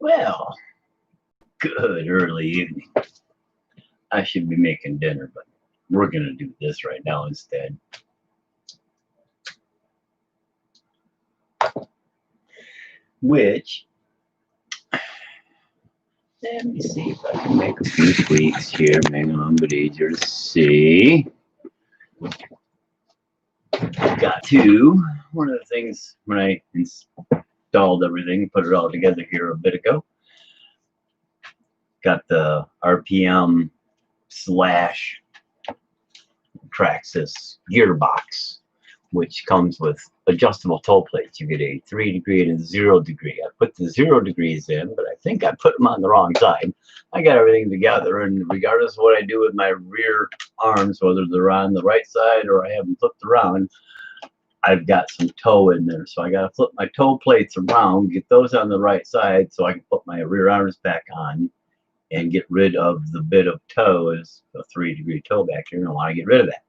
Well, good early evening. I should be making dinner, but we're going to do this right now instead. Which, let me see if I can make a few tweaks here, make it a little bit easier to see. Got to, one of the things when I installed everything, put it all together here a bit ago, got the RPM slash Traxxas gearbox, which comes with adjustable toe plates. You get a 3 degree and a 0 degree. I put the 0 degrees in, but I think I put them on the wrong side. I got everything together, and regardless of what I do with my rear arms, whether they're on the right side or I have them flipped around, I've got some toe in there. So I got to flip my toe plates around, get those on the right side so I can put my rear arms back on and get rid of the bit of toe as a 3 degree toe back here, and I want to get rid of that.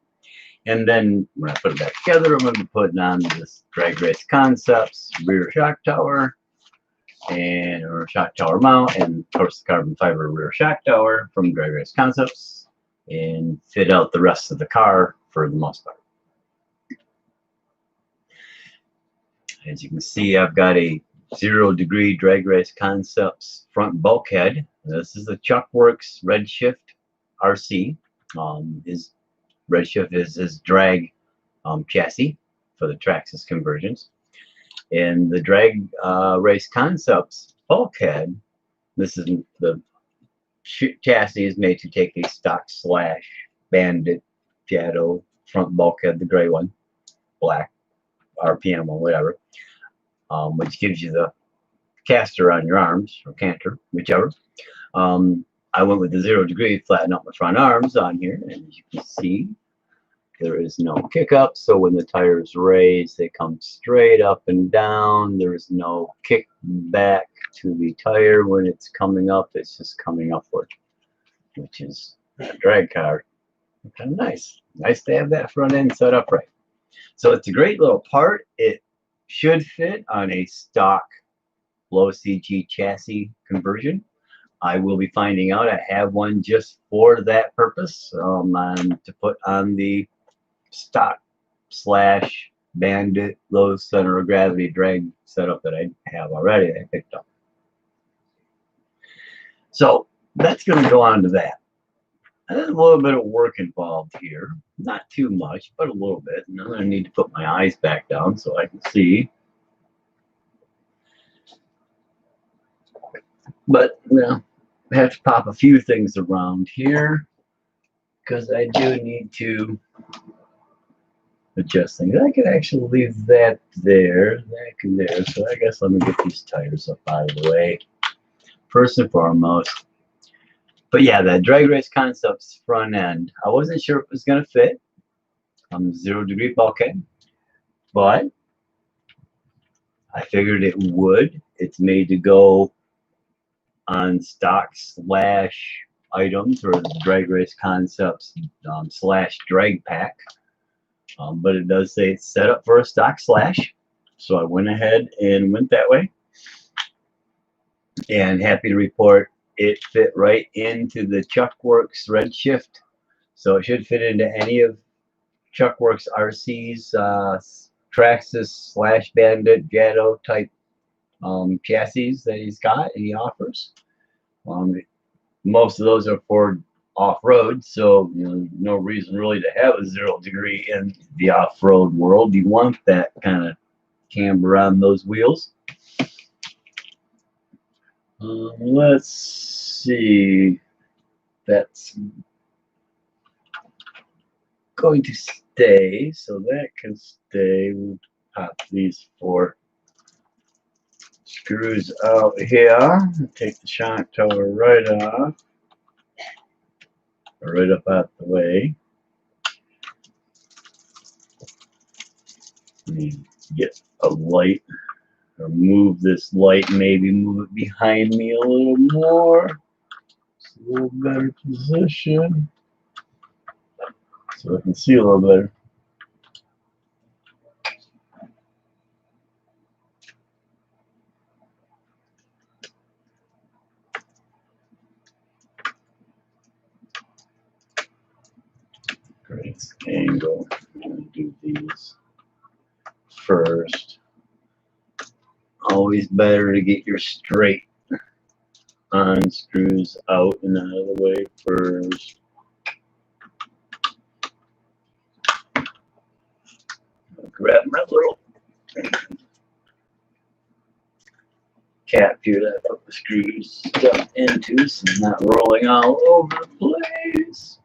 And then when I put it back together, I'm going to be putting on this Drag Race Concepts rear shock tower and or shock tower mount, and of course the carbon fiber rear shock tower from Drag Race Concepts, and fit out the rest of the car for the most part. As you can see, I've got a 0 degree Drag Race Concepts front bulkhead. This is the Chuckworks RedShift RC. RedShift is his drag chassis for the Traxxas conversions. And the Drag Race Concepts bulkhead, this is the chassis is made to take a stock slash Bandit Shadow front bulkhead, the gray one, black, RPM or whatever, which gives you the caster on your arms, or canter, whichever. I went with the 0 degree, flatten out my front arms on here, and as you can see, there is no kick up, so when the tires raise, they come straight up and down. There is no kick back to the tire when it's coming up, it's just coming upward, which is a drag car. Kind of nice. Nice to have that front end set up right. So it's a great little part. It should fit on a stock low CG chassis conversion. I will be finding out. I have one just for that purpose, to put on the stock slash Bandit low center of gravity drag setup that I have already. I picked up. So that's going to go on to that. And there's a little bit of work involved here. Not too much, but a little bit. And I'm going to need to put my eyes back down so I can see. But, you know, I have to pop a few things around here because I do need to adjust things. I could actually leave that there, there. So I guess let me get these tires up out of the way first and foremost. But yeah, that Drag Race Concepts front end, I wasn't sure if it was going to fit. 0 degree bulkhead, but I figured it would. It's made to go on stock slash items or Drag Race Concepts slash drag pack. But it does say it's set up for a stock slash. So I went ahead and went that way. And happy to report it fit right into the Chuckworks RedShift. So it should fit into any of Chuckworks RC's Traxxas slash Bandit Shadow type chassis that he's got and he offers. Most of those are for off-road, so you know, no reason really to have a 0 degree in the off-road world. You want that kind of camber on those wheels. Let's see. That's going to stay, so that can stay. We'll pop these 4 screws out here. Take the shock tower right off, right up out the way. Get a light, or move this light, maybe move it behind me a little more. It's a little better position, so I can see a little better. this angle. I'm going to do these first. Always better to get your straight on screws out and out of the way first. Grab my little cap here that I put the screws stuck into so I'm not rolling all over the place.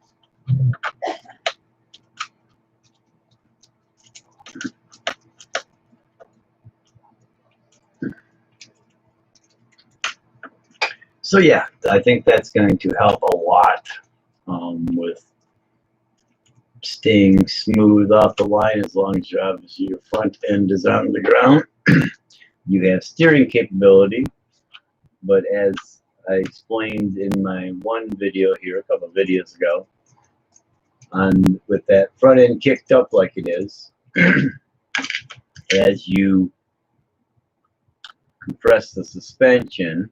So yeah, I think that's going to help a lot with staying smooth off the line as long as obviously your front end is on the ground. You have steering capability, but as I explained in my one video here a couple of videos ago, with that front end kicked up like it is, as you compress the suspension,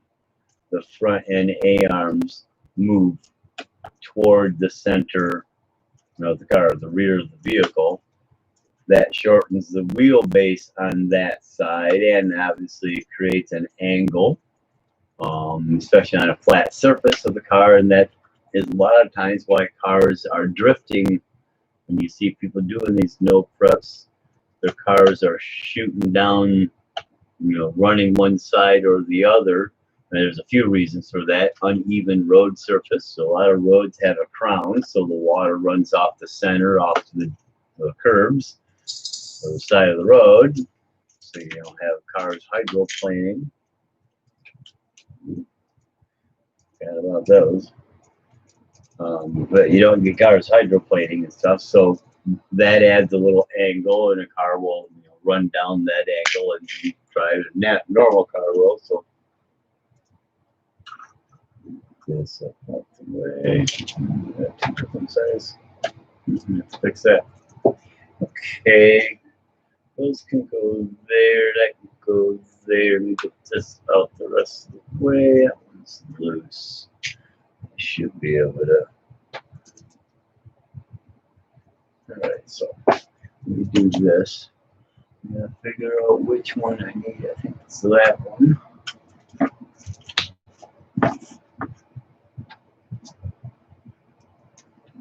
the front end A-arms move toward the center of the car, the rear of the vehicle. That shortens the wheelbase on that side and obviously creates an angle, especially on a flat surface of the car, and that is a lot of times why cars are drifting. When you see people doing these no preps, their cars are shooting down, running one side or the other. And there's a few reasons for that. Uneven road surface. So a lot of roads have a crown, so the water runs off the center, off to the curbs or the side of the road. So you don't have cars hydroplaning. Forgot about those. But you don't get cars hydroplaning and stuff. So that adds a little angle, and a car will run down that angle and drive a normal car will. So this up the way. Two different sizes. Let's fix that. Okay, those can go there. That can go there. Let me get this out the rest of the way. That one's loose. I should be able to. All right, so let me do this. I'm gonna figure out which one I need. I think it's that one.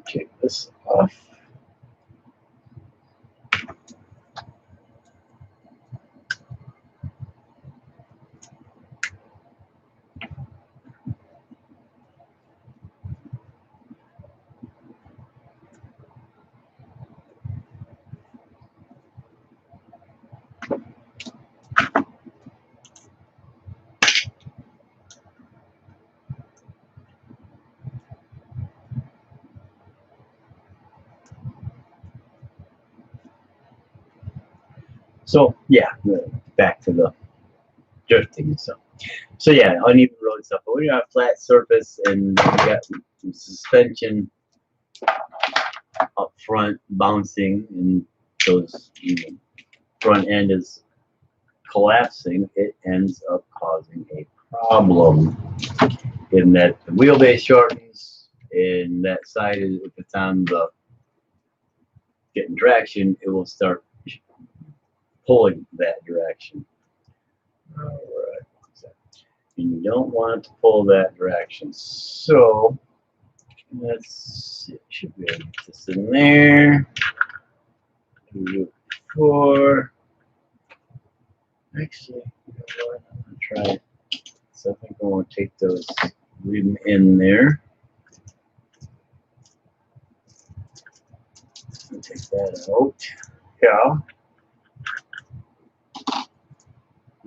Take this off. So yeah, back to the drifting. So yeah, uneven road stuff. But when you're on a flat surface and you got some suspension up front bouncing, and those front end is collapsing, it ends up causing a problem in that the wheelbase shortens, and that side is, if it's on the getting traction, it will start pulling that direction. All right. And you don't want it to pull that direction. So let's see, should be able to get this in there. Do it before. Actually, you know what? I'm gonna try it. So I think I want to take those, leave them in there. Take that out. Yeah.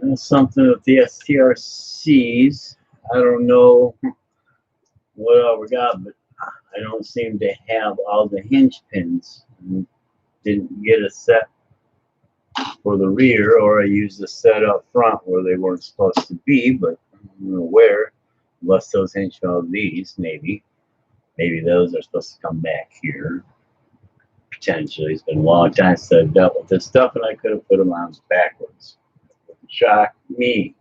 That's something with the STRCs. I don't know what all we got, but I don't seem to have all the hinge pins. Didn't get a set for the rear, or I used a set up front where they weren't supposed to be, but I don't know where. Unless those hinge fell, these maybe those are supposed to come back here. Potentially, it's been a long time since I've dealt with this stuff, and I could have put them on backwards. Shock me.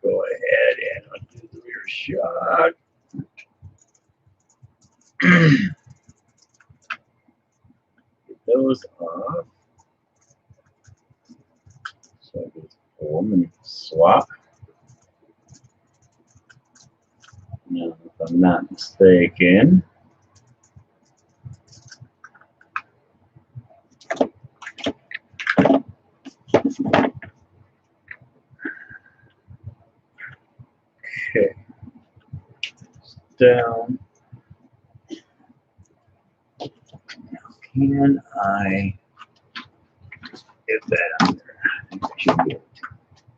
Go ahead and undo the rear shock. those off. So I just pull them and swap. Now, if I'm not mistaken, okay, down. Can I get that on there? I think I should be able to.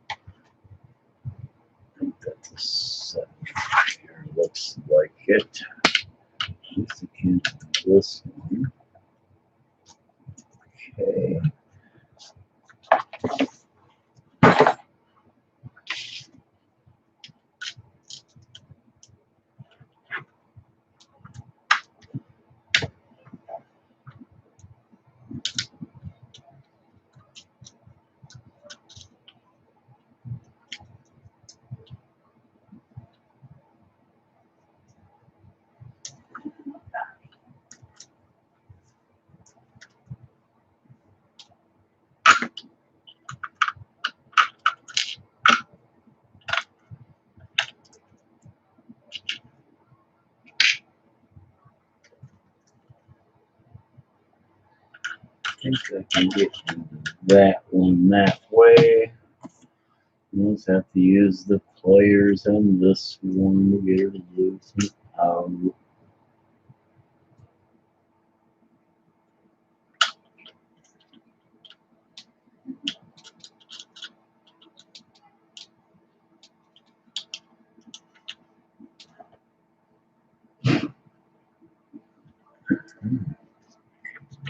I think that's a 7 here. Looks like it. At least I can't do this one. Okay. I think I can get that one that way. We'll just have to use the pliers on this one to get her to loosen out.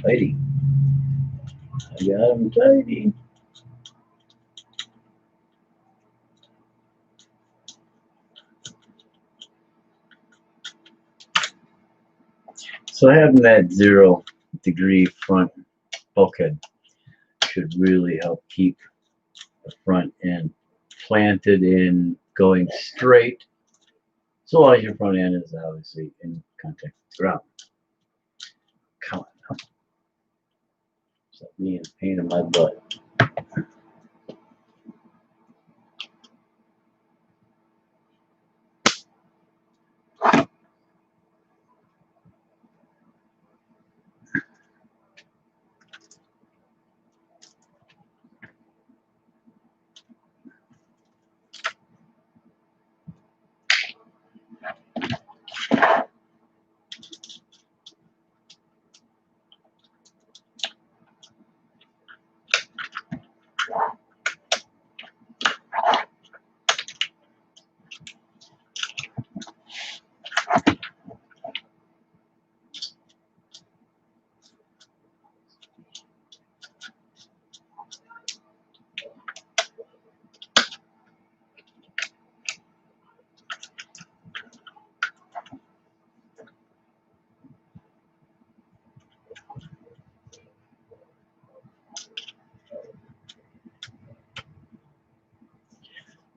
Tidy. I got him tidy. So having that 0-degree front bulkhead should really help keep the front end planted in going straight, so long as your front end is obviously in contact with the ground. Come on now. Stop being a pain in my butt.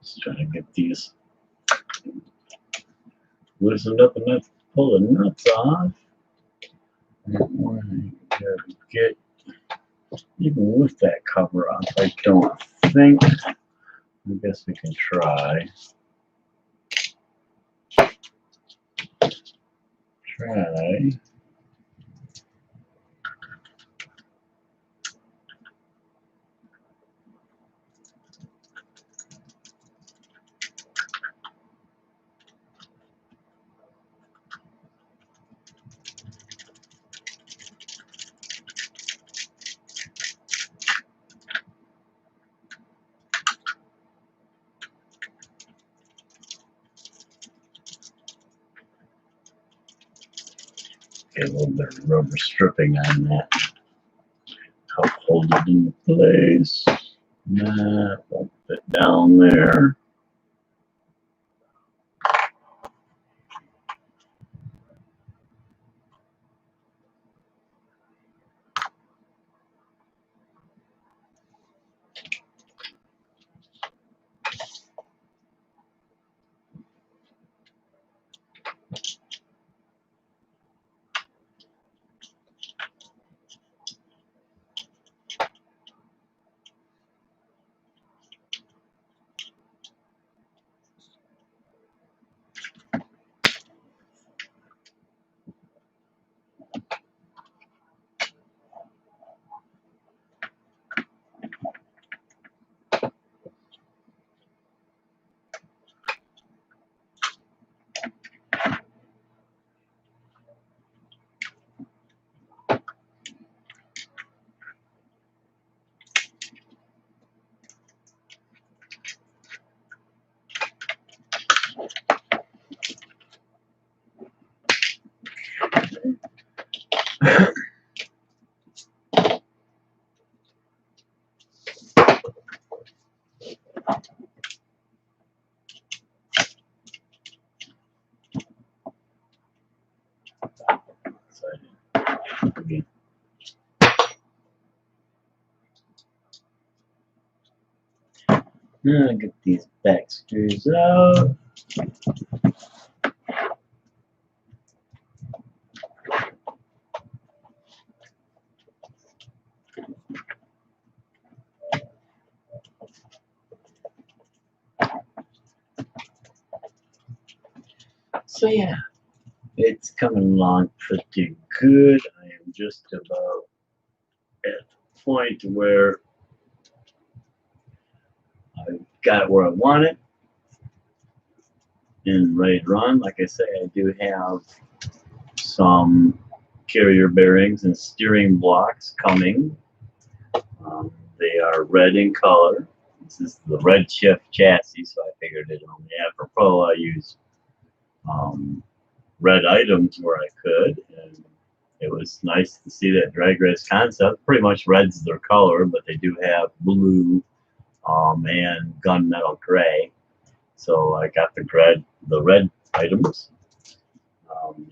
Just trying to get these loosened up enough to pull the nuts off. And get even with that cover off. I don't think. I guess we can try. Try. Get a little bit of rubber stripping on that. Help hold it in place. Nah, bump it down there. Get these back screws out. So yeah, it's coming along pretty good. I am just about at the point where I've got it where I want it and ready to run. Like I say, I do have some carrier bearings and steering blocks coming. They are red in color. This is the RedShift chassis, so I figured it only apropos I use red items where I could, and it was nice to see that drag race concept. Pretty much red's their color, but they do have blue and gunmetal gray. So I got the red items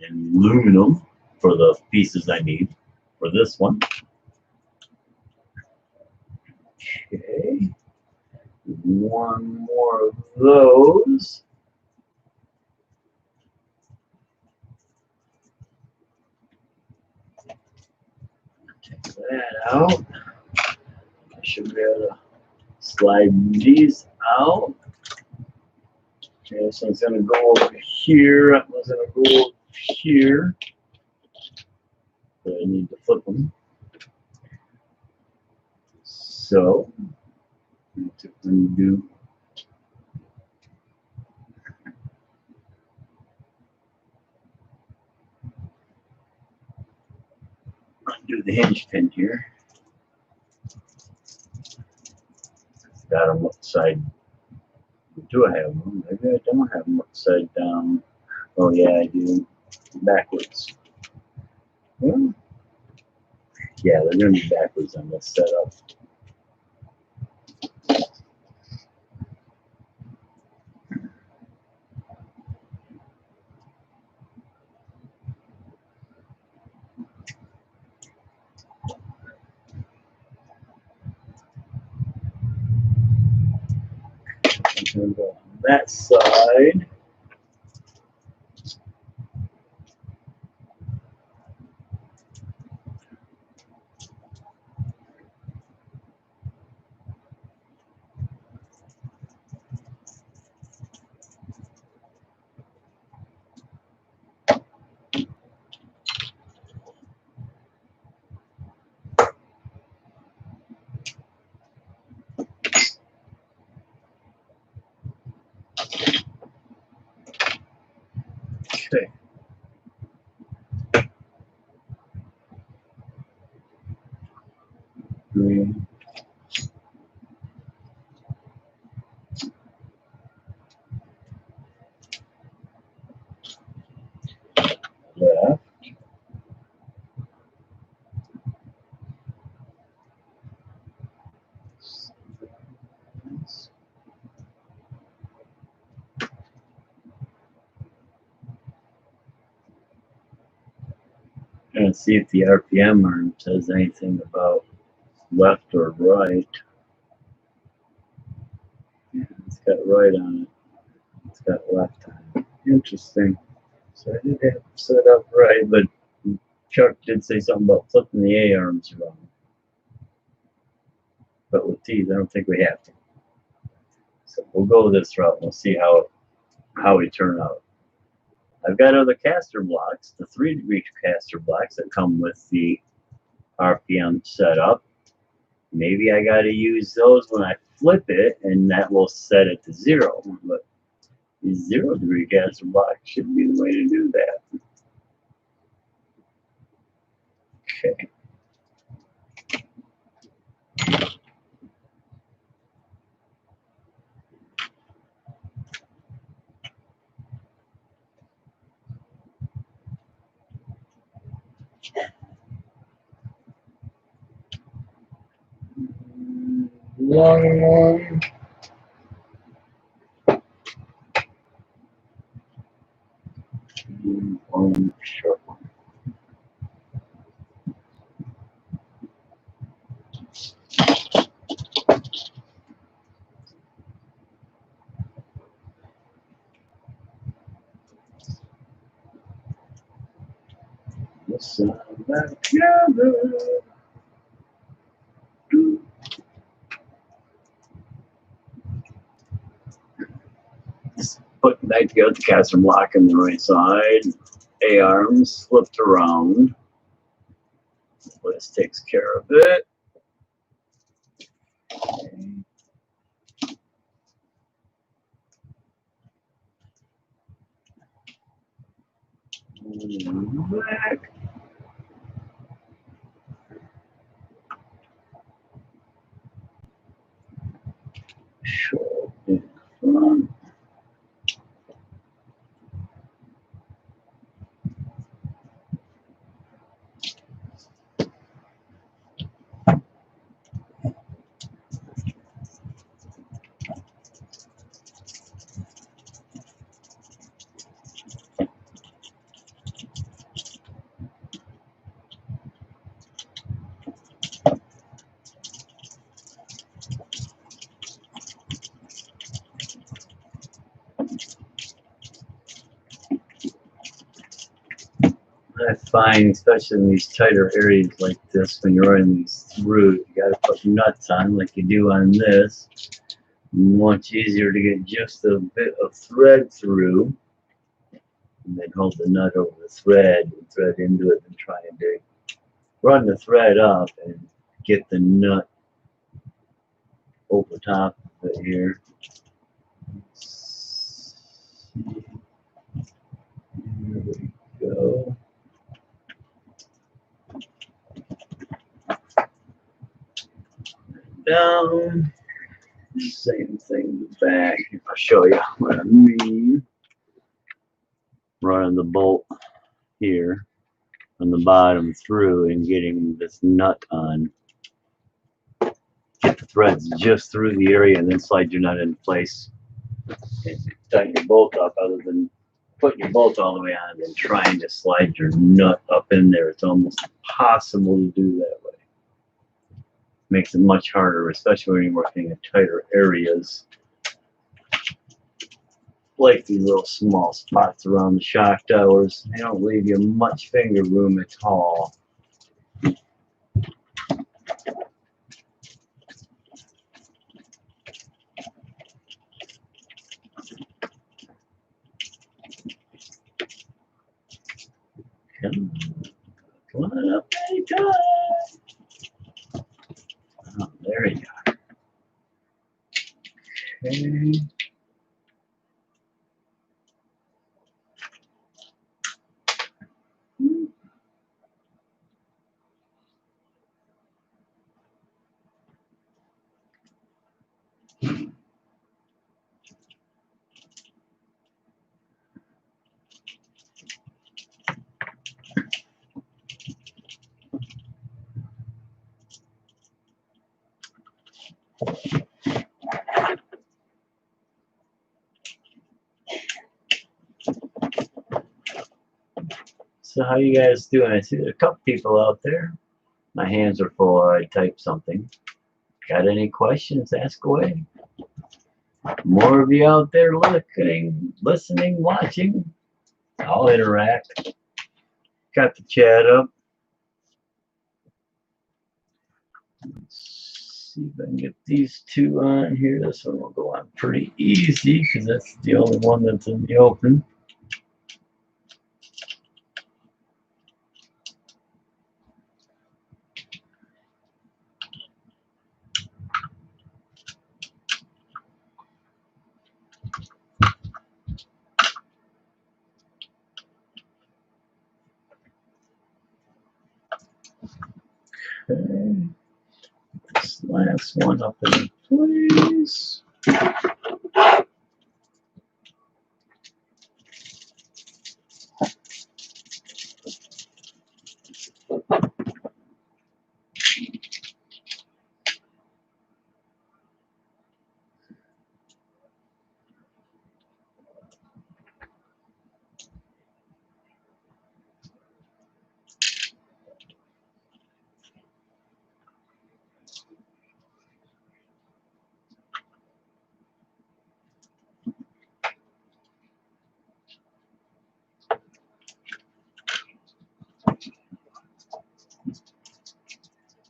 in aluminum for the pieces I need for this one. Okay, one more of those. Take that out. I should be able to slide these out. Okay, this one's going to go over here. That one's going to go over here. But I need to flip them. So, I need to undo. Undo the hinge pin here. Got them upside. Do I have them? Maybe I don't have them upside down. Oh yeah, I do. Backwards. Well, yeah, they're going to be backwards on this setup. And on that side, okay. Green. Left. And see if the RPM arm says anything about left or right. Yeah, it's got right on it. It's got left on it. Interesting. So I did have it set up right, but Chuck did say something about flipping the A arms around. But with these, I don't think we have to. So we'll go this route and we'll see how we turn out. I've got other caster blocks, the 3-degree caster blocks that come with the RPM setup. Maybe I got to use those when I flip it, and that will set it to 0. But the 0-degree caster block should be the way to do that. Okay. Long one. One short one. So back together. Just putting back together the castrum lock on the right side. A-arms flipped around. This takes care of it. And back. Short in front. I find, especially in these tighter areas like this, when you're running these through, you got to put nuts on like you do on this. Much easier to get just a bit of thread through, and then hold the nut over the thread and thread into it and trying to run the thread up and get the nut over top of it here. Here we go. Down. Same thing back. I'll show you what I mean. Running the bolt here on the bottom through and getting this nut on. Get the threads just through the area and then slide your nut into place and tighten your bolt up, other than putting your bolt all the way on and trying to slide your nut up in there. It's almost impossible to do that way. Makes it much harder, especially when you're working in tighter areas like these little small spots around the shock towers. They don't leave you much finger room at all. Come on up anytime. Oh, there you go. Okay. So how you guys doing? I see there's a couple people out there. My hands are full. I type something. Got any questions? Ask away. More of you out there looking, listening, watching. I'll interact. Got the chat up. Let's see if I can get these two on here. This one will go on pretty easy because that's the only one that's in the open. Okay. This last one up in place.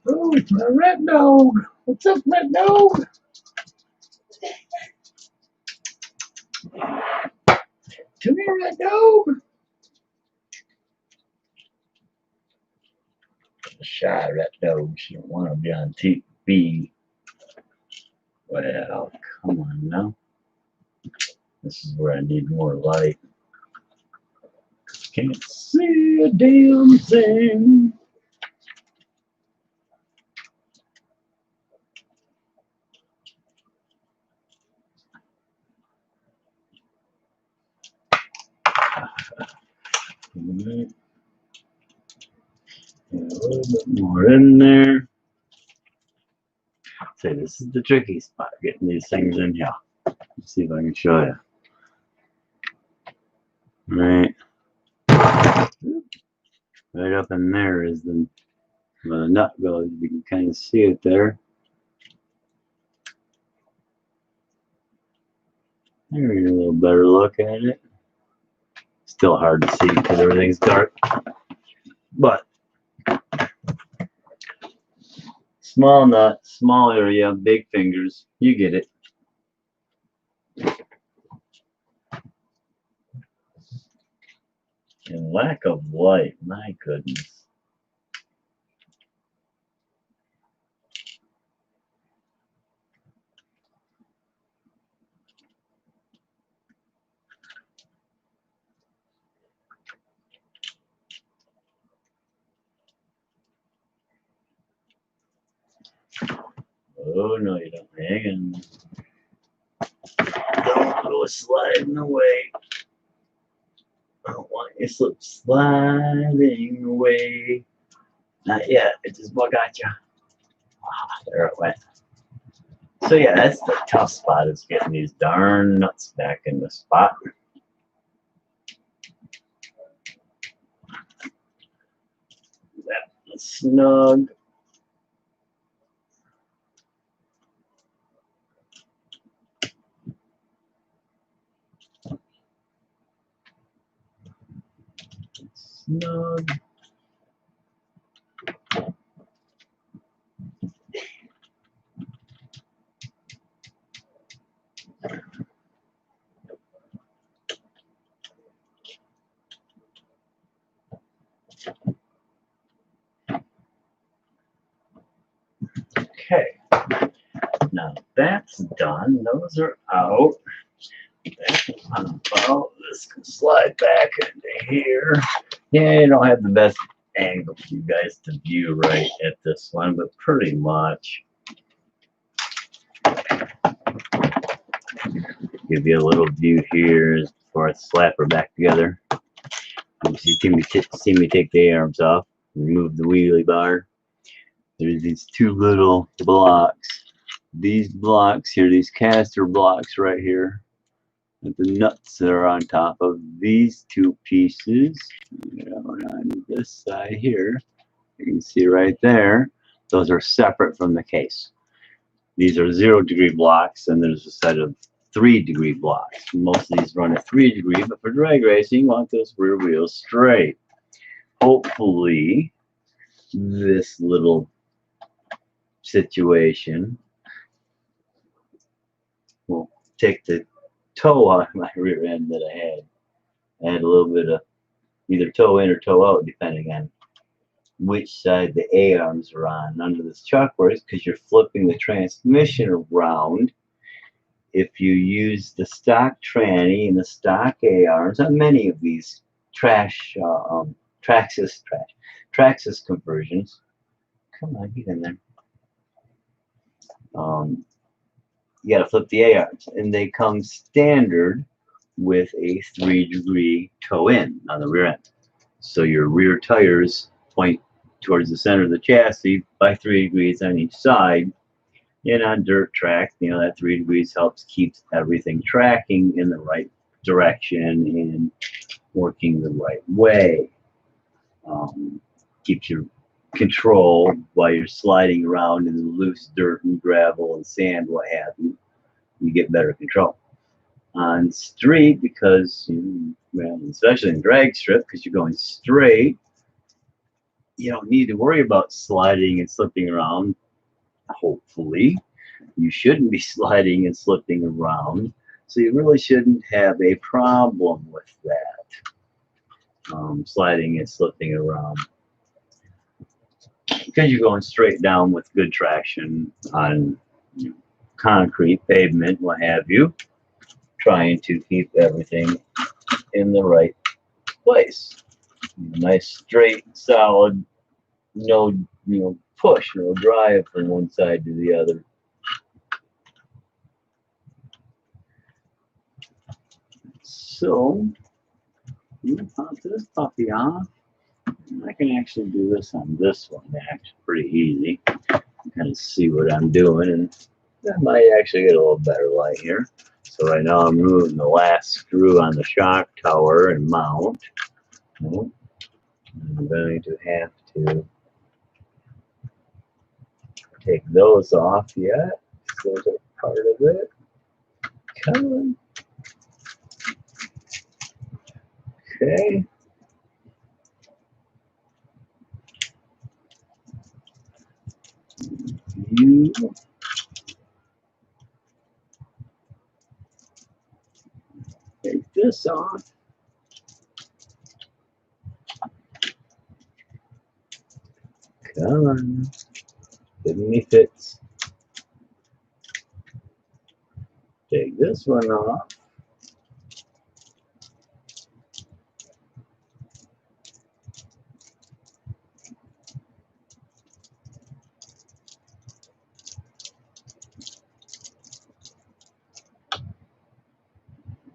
Oh, my red dog. What's up, red dog? Come here, red dog. Shy red dog. She don't want to be on TV. Well, come on now. This is where I need more light. Can't see a damn thing. Right. A little bit more in there. See, this is the tricky spot, getting these things in here. Let's see if I can show you. Right. Right up in there is where the nut goes. You can kind of see it there. There's a little better look at it. Still hard to see because everything's dark. But small nut, small area, big fingers. You get it. And lack of light, my goodness. Oh no, you don't. Hang on. Don't go sliding away. I don't want you to slip sliding away. Not yet. It just about got you. Ah, there it went. So yeah, that's the tough spot, is getting these darn nuts back in the spot. That's snug. Snug. Okay, now that's done. Those are out. That's about. This can slide back into here. Yeah, you don't have the best angle for you guys to view right at this one, but pretty much. Give you a little view here before I slap her back together. You see me take the A-arms off, remove the wheelie bar. There's these two little blocks. These blocks here, these caster blocks right here, with the nuts that are on top of these two pieces. On this side here, you can see right there, those are separate from the case. These are 0-degree blocks, and there's a set of 3-degree blocks. Most of these run at 3 degree, but for drag racing, you want those rear wheels straight. Hopefully, this little situation will take the toe out of my rear end that I had. I had a little bit of either toe in or toe out, depending on which side the A-arms are on. Under this Chuckworks, because you're flipping the transmission around, if you use the stock tranny and the stock A-arms on many of these Traxxas conversions, come on, get in there. You got to flip the A-arms, and they come standard with a 3-degree toe in on the rear end. So your rear tires point towards the center of the chassis by 3 degrees on each side. And on dirt track, that 3 degrees helps keep everything tracking in the right direction and working the right way. Keeps your control while you're sliding around in the loose dirt and gravel and sand, what have you. You get better control. On street, because, well, especially in drag strip, because you're going straight, you don't need to worry about sliding and slipping around. Hopefully, you shouldn't be sliding and slipping around, so you really shouldn't have a problem with that. Sliding and slipping around, because you're going straight down with good traction on concrete, pavement, what have you, trying to keep everything in the right place. Nice, straight, solid, no push, no drive from one side to the other. So pop this puppy off. I can actually do this on this one. Actually, pretty easy. Kind of see what I'm doing, and that might actually get a little better light here. So right now I'm removing the last screw on the shock tower and mount. I'm going to have to take those off yet. Those are part of it. Come on. Okay. You take this off. Come on. Give me fits. Take this one off.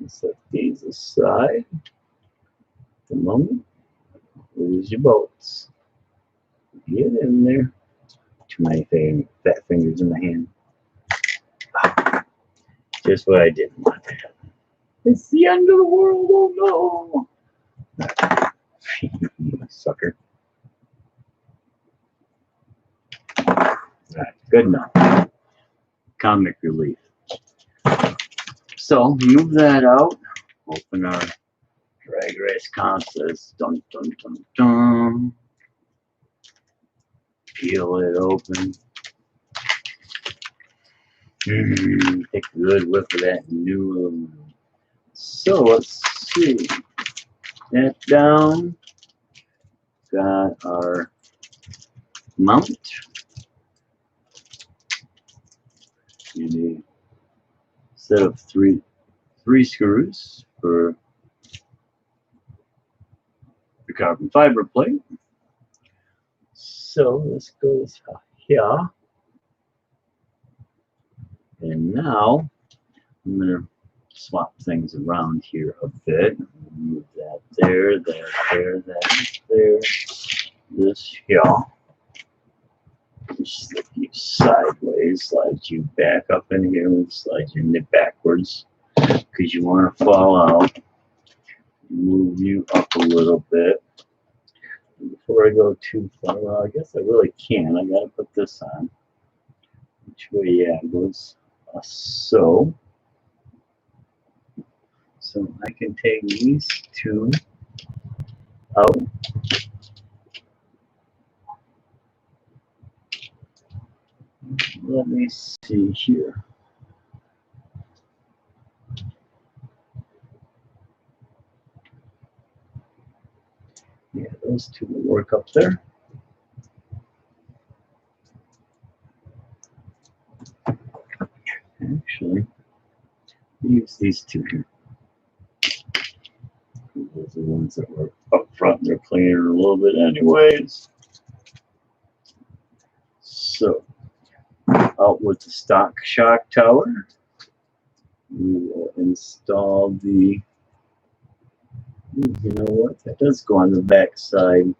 Set these aside. At the moment, lose your bolts. Get in there. Too many fat fingers in the hand. Just what I didn't want to happen. It's the end of the world. Oh no! You sucker. Alright, good enough. Comic relief. So move that out. Open our drag race consoles. Dun dun dun dun. Peel it open. Take a good whiff of that new aluminum. So let's see. That down. Got our mount. You need a set of three screws for the carbon fiber plate. So let's go here. And now I'm going to swap things around here a bit. Move that there, there, there. This here. Just slip you sideways, slide you back up in here, and slide you backwards because you want to fall out. Move you up a little bit. Before I go too far, well, I guess I really can. I gotta put this on. Which way? Yeah, it goes so. So I can take these two out. Let me see here. Yeah, those two will work up there. Actually, use these two here. Those are the ones that were up front. They're cleaner a little bit anyways. So, out with the stock shock tower. We will install the, you know what, that does go on the back side.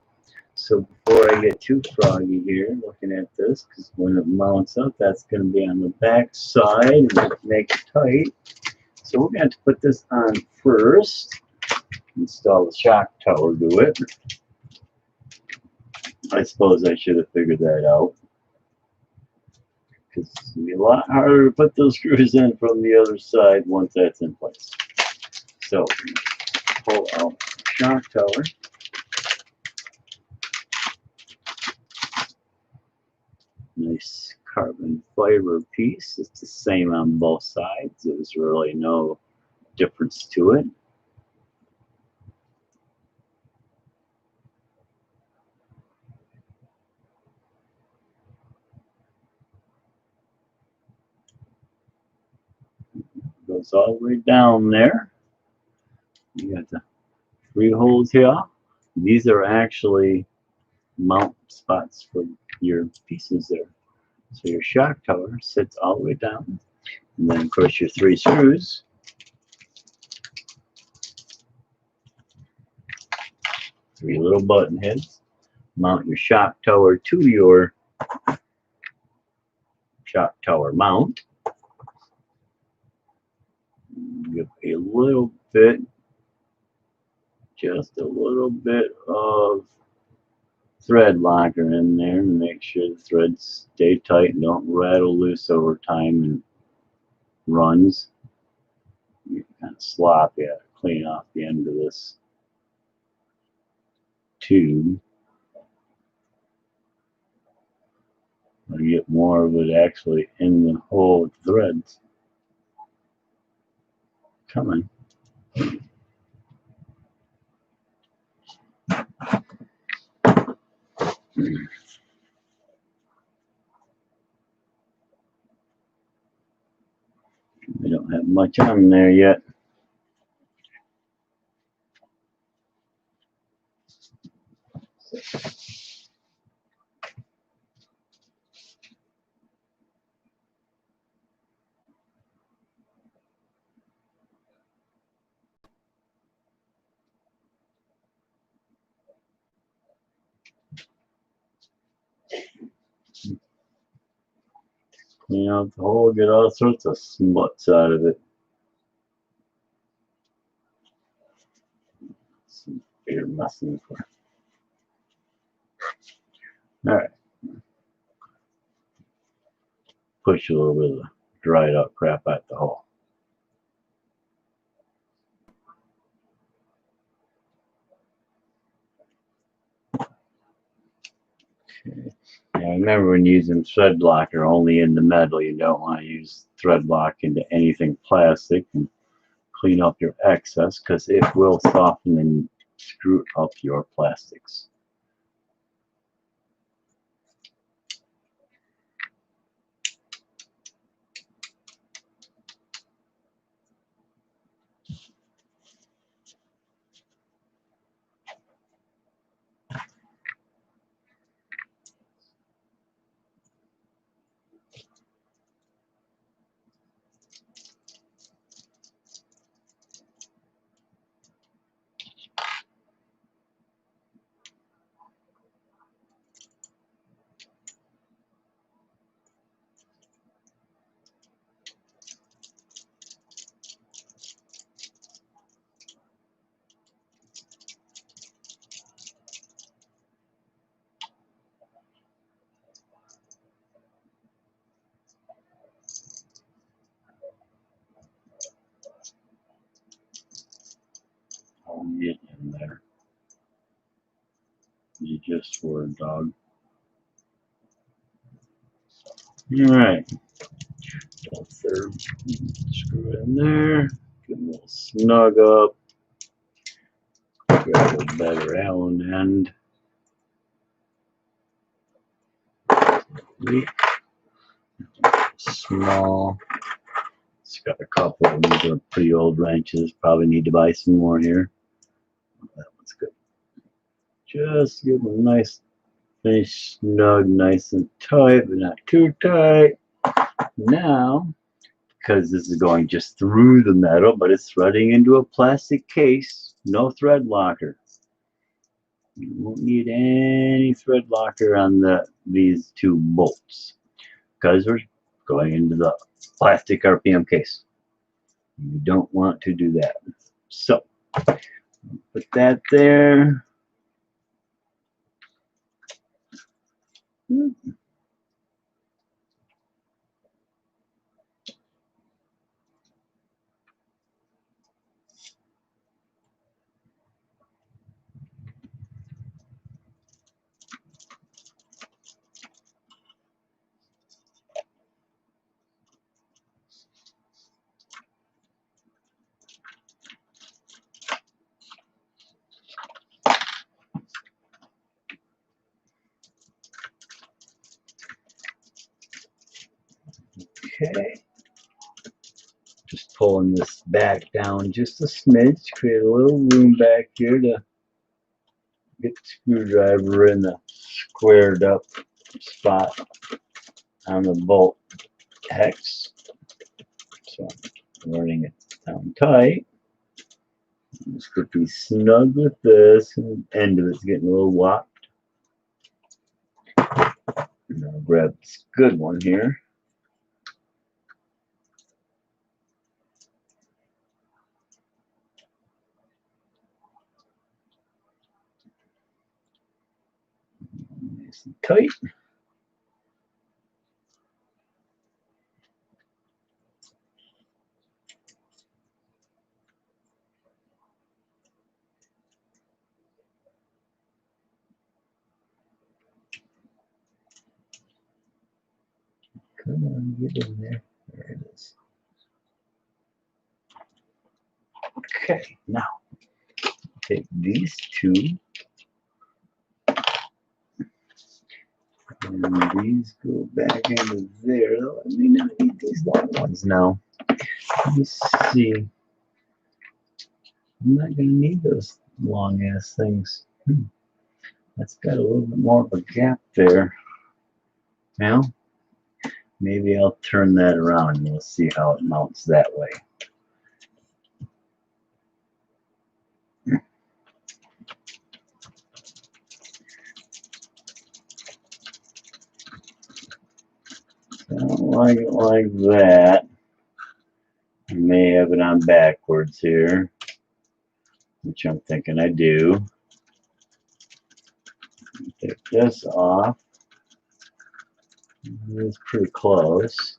So before I get too froggy here, looking at this, because when it mounts up, that's going to be on the back side and make it tight. So we're going to have to put this on first. Install the shock tower to it. I suppose I should have figured that out, because it's going to be a lot harder to put those screws in from the other side once that's in place. So pull out shock tower. Nice carbon fiber piece. It's the same on both sides. There's really no difference to it. Goes all the way down there. You got the 3 holes here. These are actually mount spots for your pieces there. So your shock tower sits all the way down. And then of course your 3 screws. 3 little button heads. Mount your shock tower to your shock tower mount. Give a little bit, just a little bit of thread locker in there to make sure the threads stay tight and don't rattle loose over time and runs. You kind of sloppy to clean off the end of this tube. You get more of it actually in the hole with the threads. Coming. We don't have much on there yet. Clean out the hole, get all sorts of smuts out of it. Some bigger messing for. Alright. Push a little bit of the dried out crap out the hole. Okay. Now remember, when using thread locker only in the metal, you don't want to use thread lock into anything plastic, and clean up your excess because it will soften and screw up your plastics. I'll get in there. You just for a dog. Alright. Third screw in there. Get a little snug up. Grab a better Allen end. Small. It's got a couple of them. These are pretty old wrenches. Probably need to buy some more here. That one's good. Just give them a nice finish, snug, nice and tight, but not too tight. Now, because this is going just through the metal, but it's threading into a plastic case, no thread locker. You won't need any thread locker on these 2 bolts because we're going into the plastic RPM case. You don't want to do that. So, put that there. Okay. Just pulling this back down just a smidge, create a little room back here to get the screwdriver in the squared up spot on the bolt hex. So I'm running it down tight. This could be snug with this, and the end of it's getting a little whopped. And I'll grab this good one here. Nice and tight. Come on, get in there. There it is. Okay, now take these two, and these go back into there. Though I may not need these long ones now. Let me see. I'm not going to need those long ass things. That's got a little bit more of a gap there. Now, maybe I'll turn that around and we'll see how it mounts that way. I don't like it like that. I may have it on backwards here, which I'm thinking I do. Take this off. It's pretty close.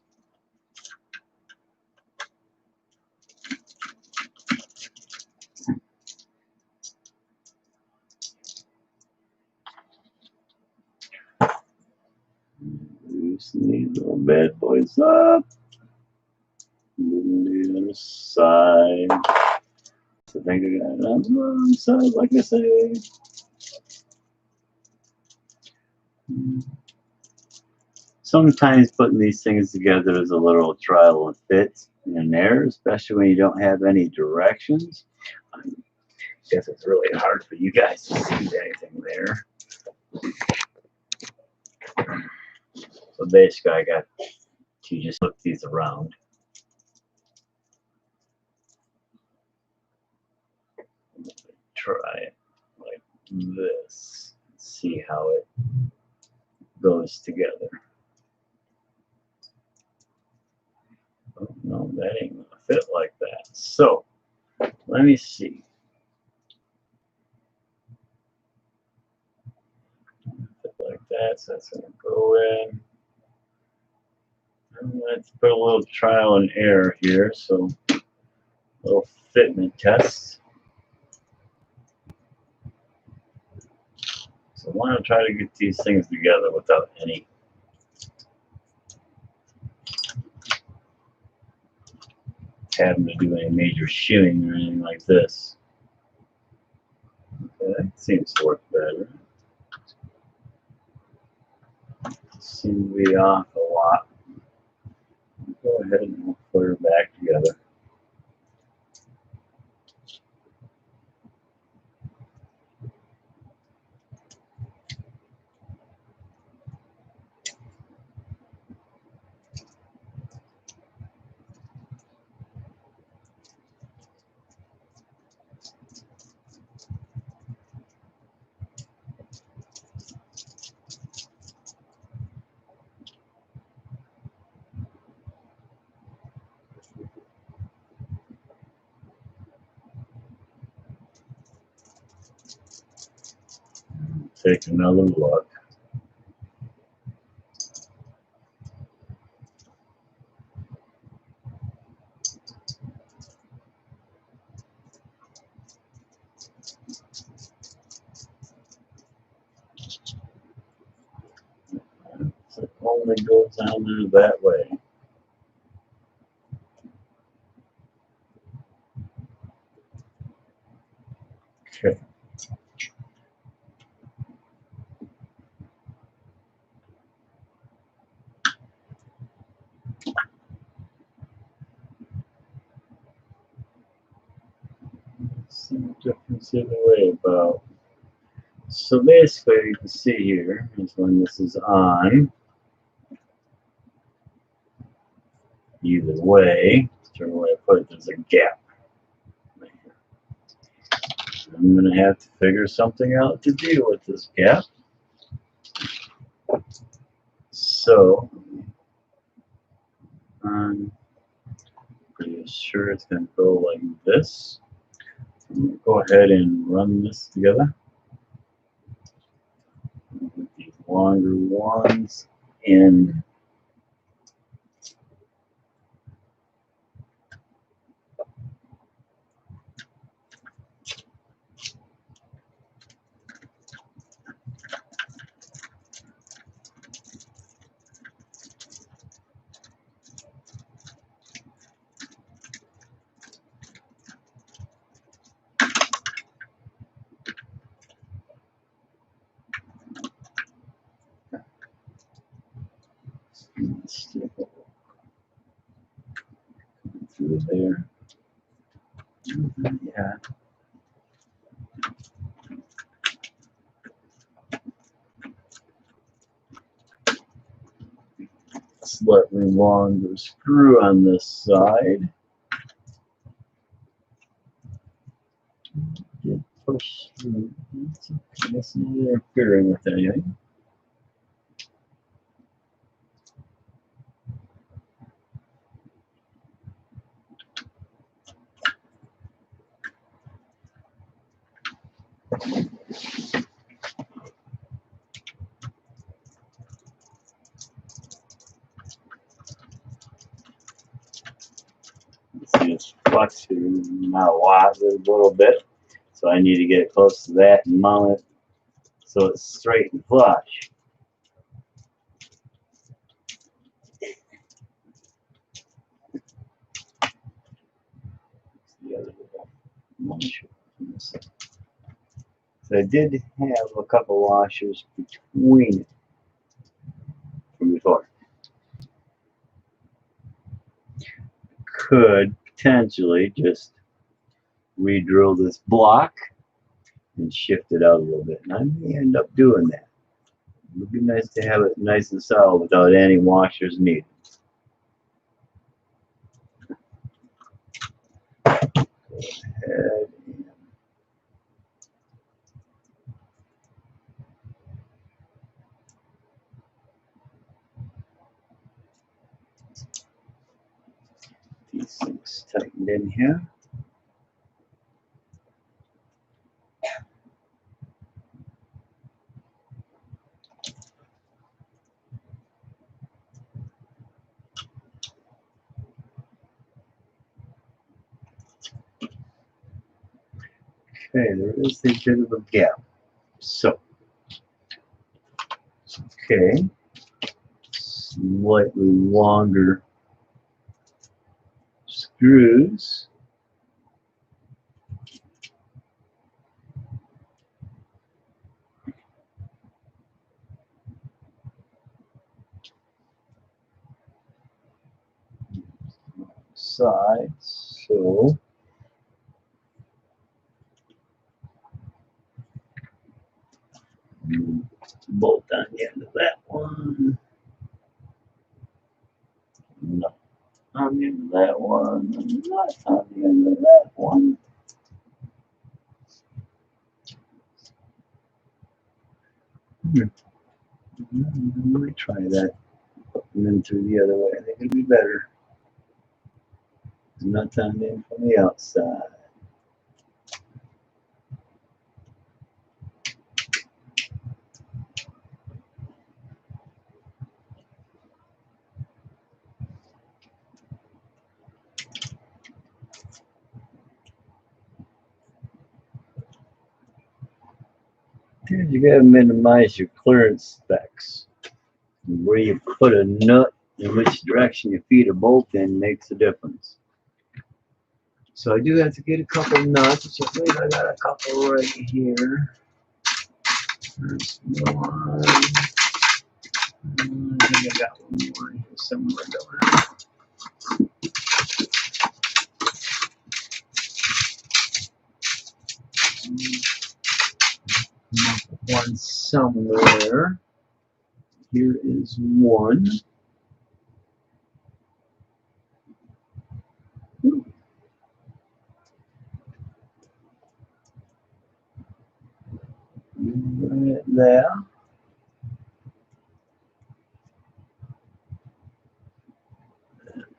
Loosen these little bad boys up. The other side. So I think I got it on the wrong side, like I say. Sometimes putting these things together is a little trial and fits and error, especially when you don't have any directions. I guess it's really hard for you guys to see anything there. So basically, I got to just flip these around. Try it like this. See how it goes together. Oh, no, that ain't gonna fit like that. So let me see. Fit like that, so that's gonna go in. And let's put a little trial and error here. So a little fitment test. So I want to try to get these things together without any having to do any major shooting or anything like this. Okay, that seems to work better. Seems to be off a lot. Go ahead and we'll put her back together. Take another look. So it only goes down there that way. Okay. difference either way about. So basically, you can see here is when this is on. Either way, whichever way I put it, there's a gap. Right here. I'm going to have to figure something out to deal with this gap. So, I'm pretty sure it's going to go like this. I'm going to go ahead and run this together with these longer ones in. Through there. Yeah. Slightly longer screw on this side. Get pushed through. It's not interfering with anything. See, it's flexing my watt a little bit, so I need to get close to that and mount it so it's straight and flush. The other washer. So I did have a couple washers between it from before. Could potentially just re-drill this block and shift it out a little bit, and I may end up doing that. It would be nice to have it nice and solid without any washers needed. Go ahead and these things tightened in here. Okay, there is a bit of a gap. So, okay, slightly longer screws. Sides, so bolt on the end of that one. No, on the end of that one. Not on the end of that one. Let me try that and then through the other way. I think it'd be better. Not on in from the outside. You gotta minimize your clearance specs. Where you put a nut and which direction you feed a bolt in makes a difference. So I do have to get a couple nuts. I believe I got a couple right here. There's one. I think I got one more here somewhere going. one somewhere. Here is one. Right there.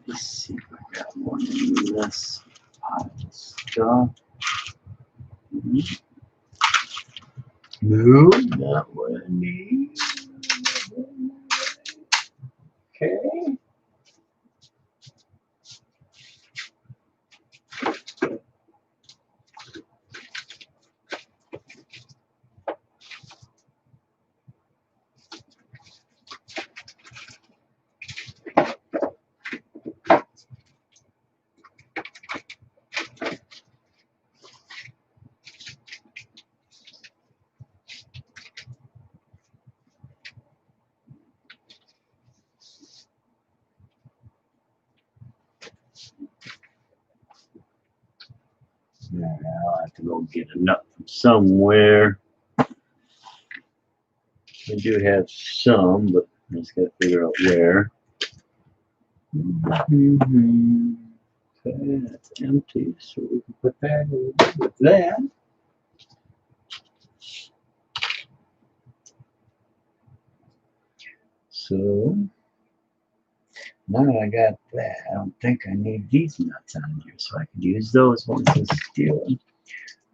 Let's see if I got one in this pile of stuff. No, not what I need. Okay. Now I'll have to go get a nut from somewhere. I do have some, but I just got to figure out where. Okay, that's empty, so we can put that in with that. So now that I got that, I don't think I need these nuts on here, so I can use those ones and steal them.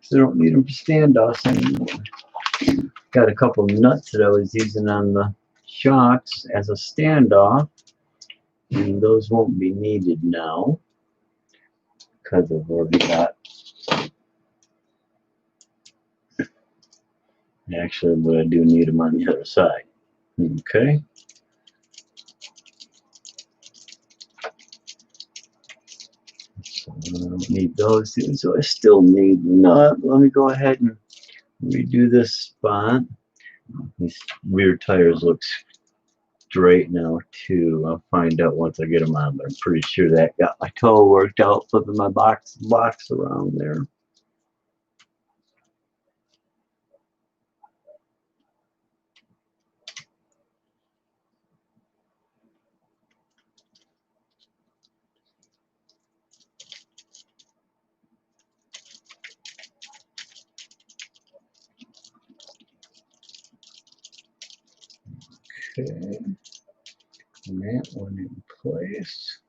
So I don't need them for standoffs anymore. Got a couple nuts that I was using on the shocks as a standoff, and those won't be needed now because I've already got. Actually, but I do need them on the other side. Okay. So I don't need those two, so I still need nut. Let me go ahead and redo this spot. These rear tires look straight now too. I'll find out once I get them on, but I'm pretty sure that got my toe worked out, flipping my box around there. Okay, and that one in place.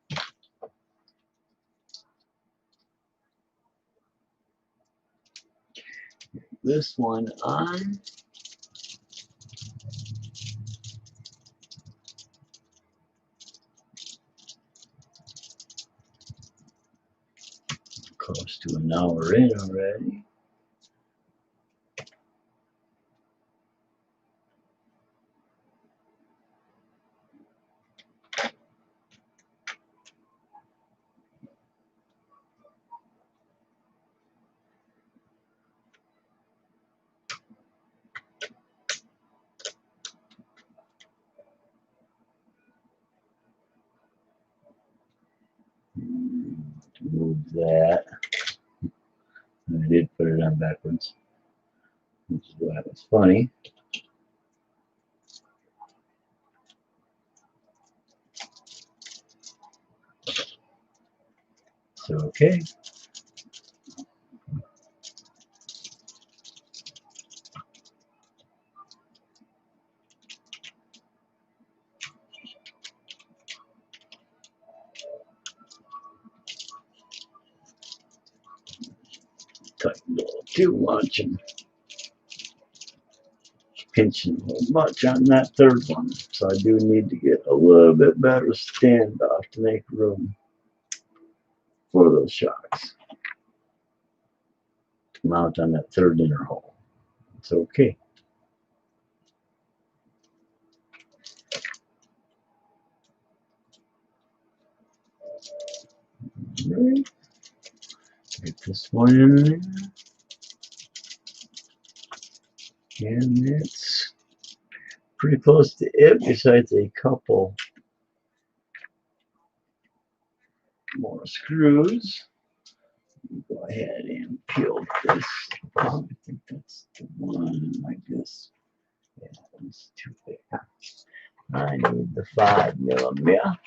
This one on. Close to an hour in already. Move that. I did put it on backwards, which is why it was funny. So, okay. Tighten a little too much and pinching a little much on that third one. So I do need to get a little bit better standoff to make room for those shocks to mount on that third inner hole. It's okay. All right. Get this one in there. And it's pretty close to it, besides a couple more screws. Go ahead and peel this off. I think that's the one like this. Yeah, it's too big. I need the 5mm.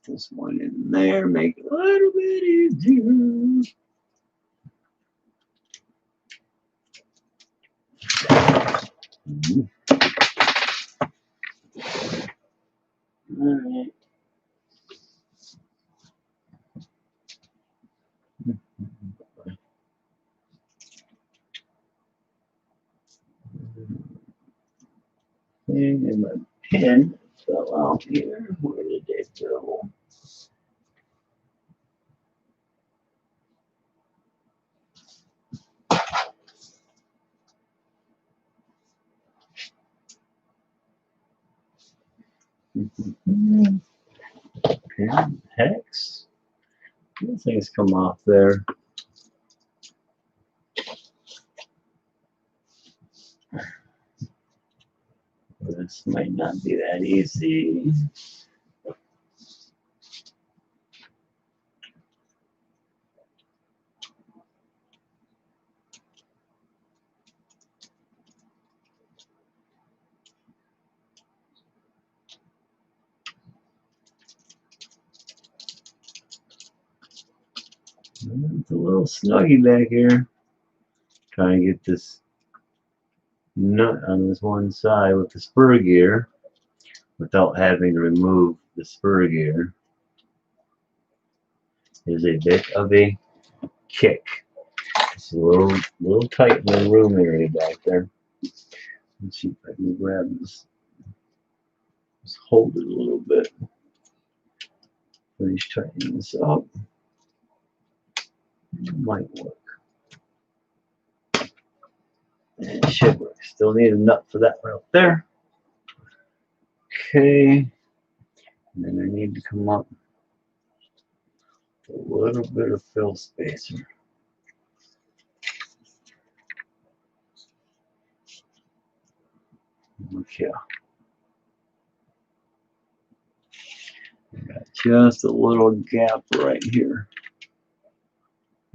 This one in there, make it a little bit easier. All right. And my pen fell out here. Where did it go? Pen, hex. These things come off there. This might not be that easy. It's a little snuggy back here. Trying to get this nut on this one side with the spur gear without having to remove the spur gear is a bit of a kick. It's a little tight in the room area back there. Let's see if I can grab this. Just hold it a little bit. Finish tightening this up. It might work. And it should work. Still need a nut for that right up there. Okay. And then I need to come up with a little bit of fill spacer. Okay. Got just a little gap right here.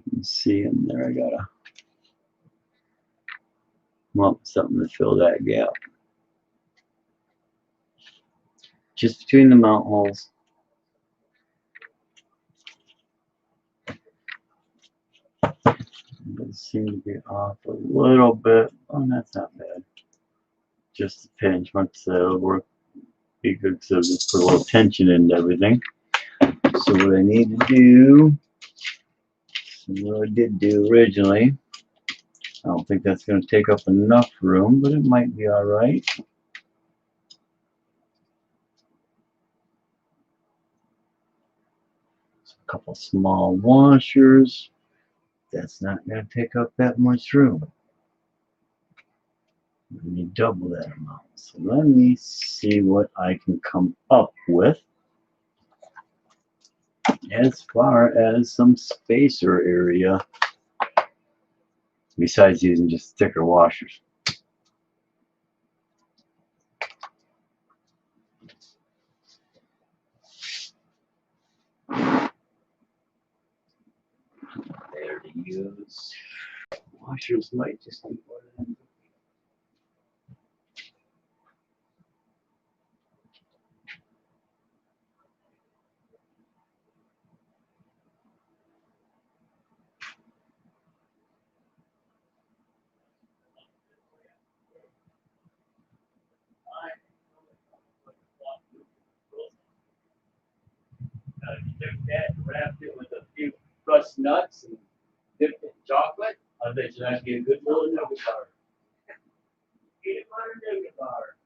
You can see in there I gotta lump something to fill that gap. Just between the mount holes. It seems to be off a little bit. Oh, that's not bad. Just a pinch. Once that'll work, be good. So just put a little tension into everything. So what I need to do, what I did do originally, I don't think that's going to take up enough room, but it might be all right. A couple small washers. That's not going to take up that much room. Let me double that amount. So let me see what I can come up with as far as some spacer area besides using just thicker washers. There to use. Washers might just be one of them. Took that and wrapped it with a few crushed nuts and dipped it in chocolate. I bet you that'd be a good little nugget bar. Peanut butter nugget bar.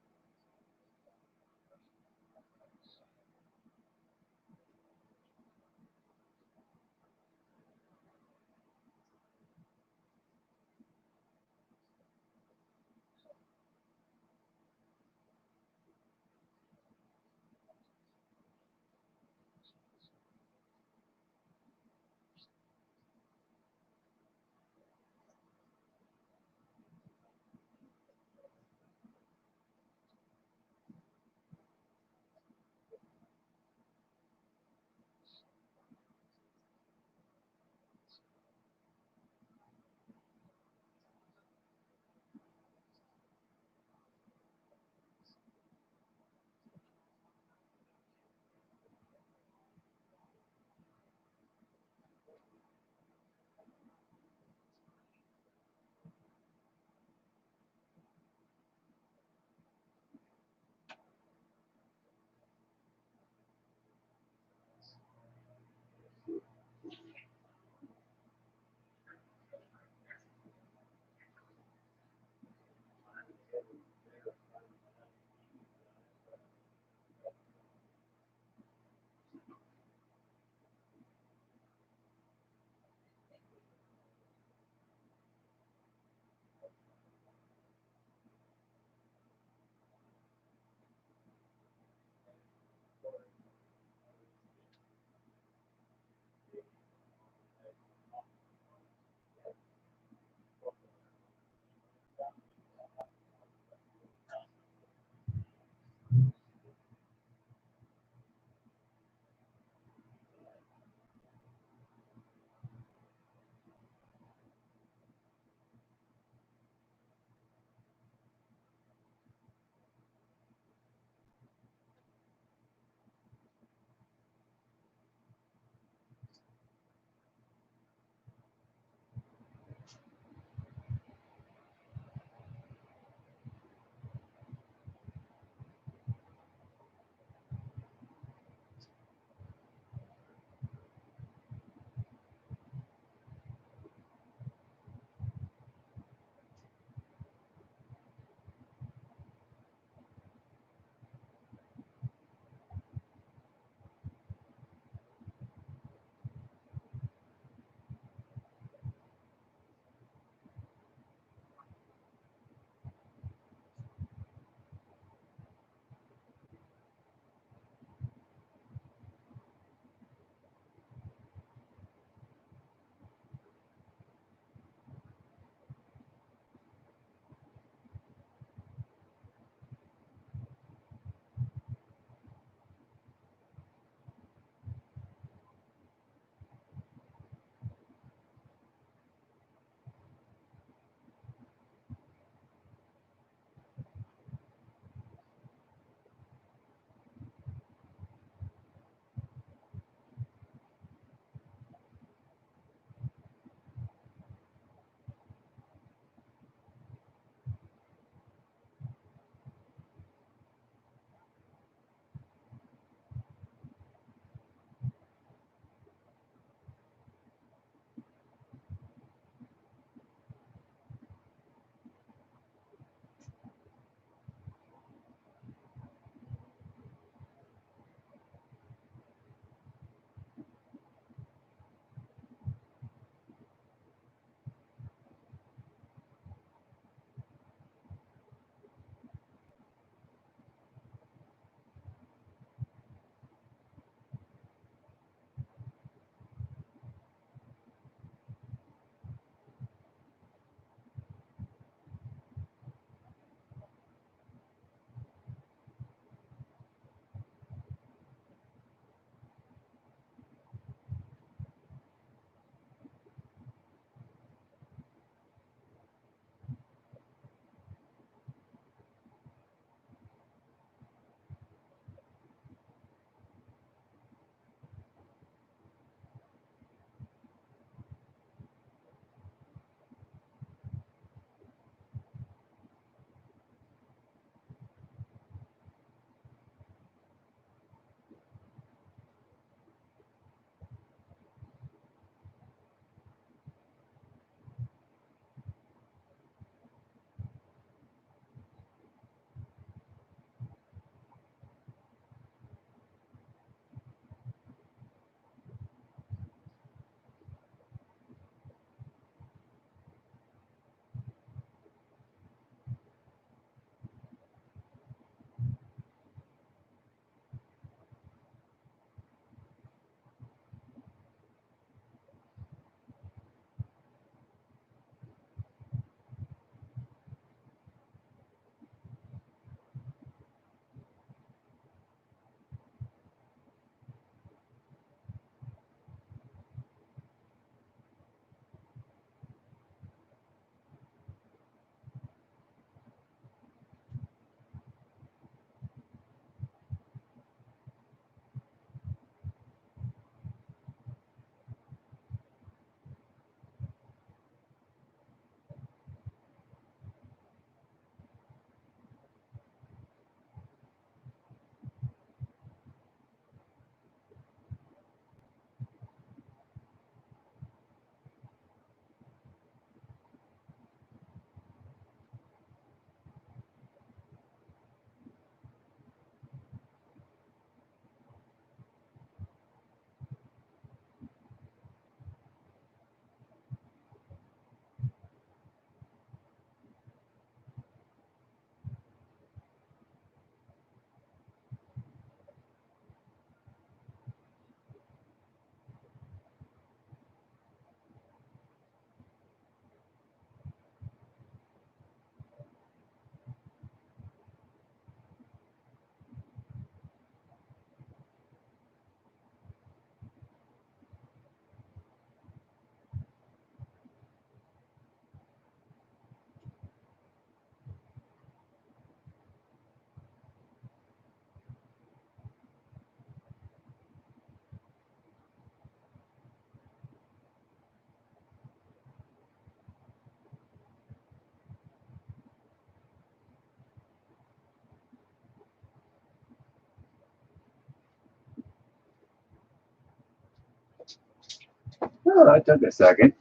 Oh, that took a second.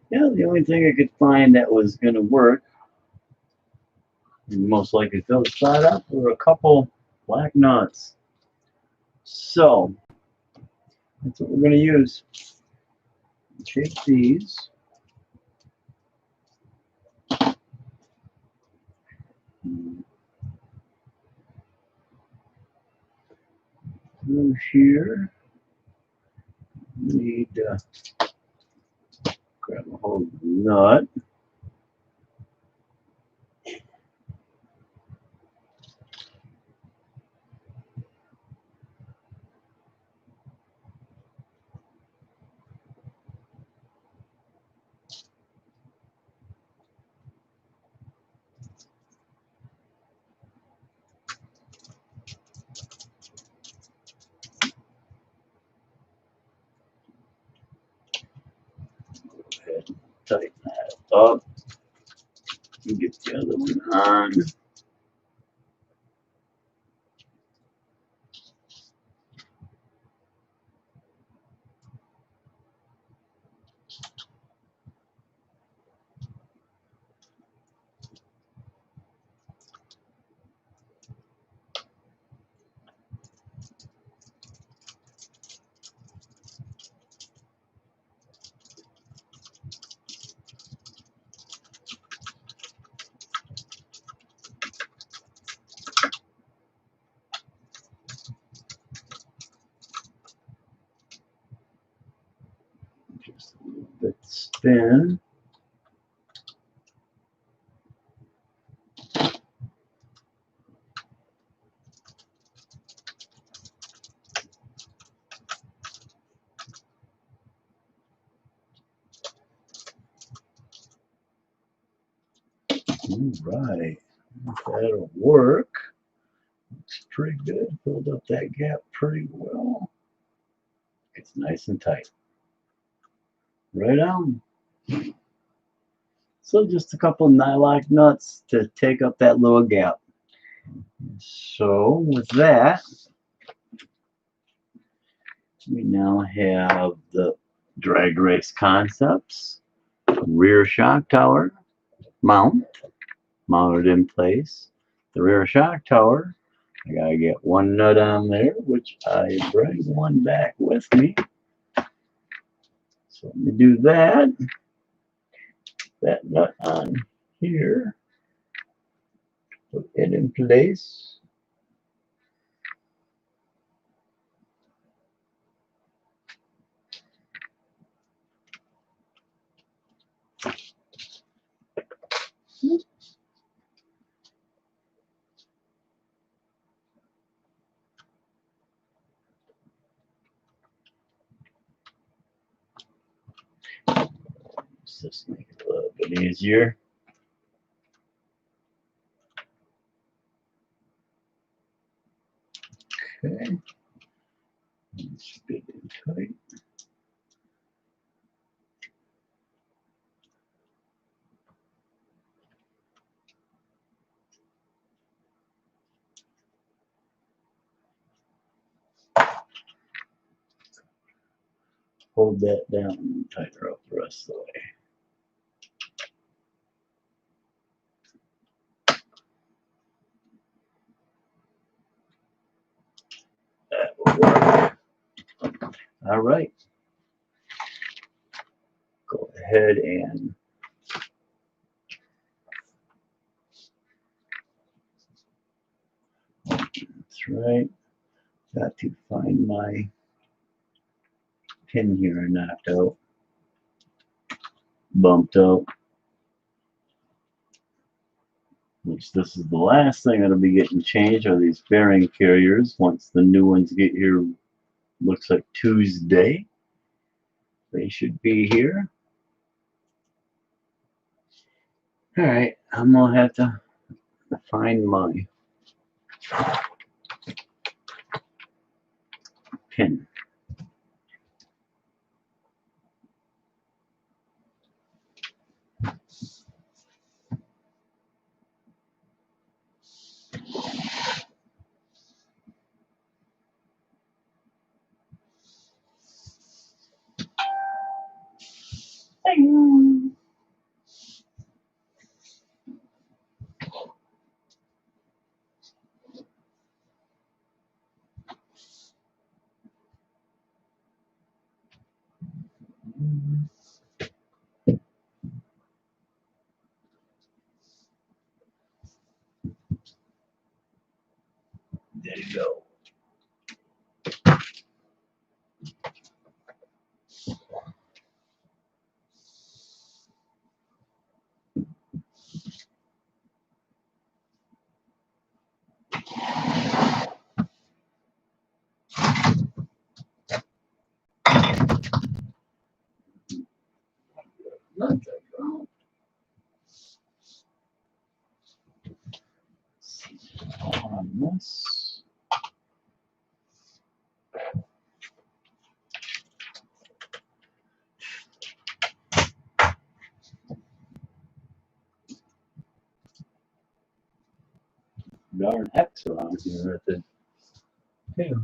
Yeah, the only thing I could find that was going to work, and most likely fill the spot up, were a couple black nuts. So, that's what we're going to use. Take these. Through here. Need to grab a hold of the nut. Go ahead and tighten that up. And get the other one on. Just a little bit spin. Alright, that'll work. Looks pretty good. Filled up that gap pretty well. It's nice and tight. Right on. So just a couple of nylock nuts to take up that little gap. So with that, we now have the drag race concepts, rear shock tower mounted in place. The rear shock tower, I gotta get one nut on there, which I bring one back with me. So let me do that. That nut on here. Put it in place. Just make it a little bit easier. Okay. Spin it tight. Hold that down and tighten her up the rest of the way. That will work. All right. Go ahead and that's right. Got to find my pin here knocked out, bumped out. Which this is the last thing that'll be getting changed are these bearing carriers. Once the new ones get here, looks like Tuesday. They should be here. All right, I'm gonna have to find my pin. go. Not that wrong. On this. Darn hex around here at the tail.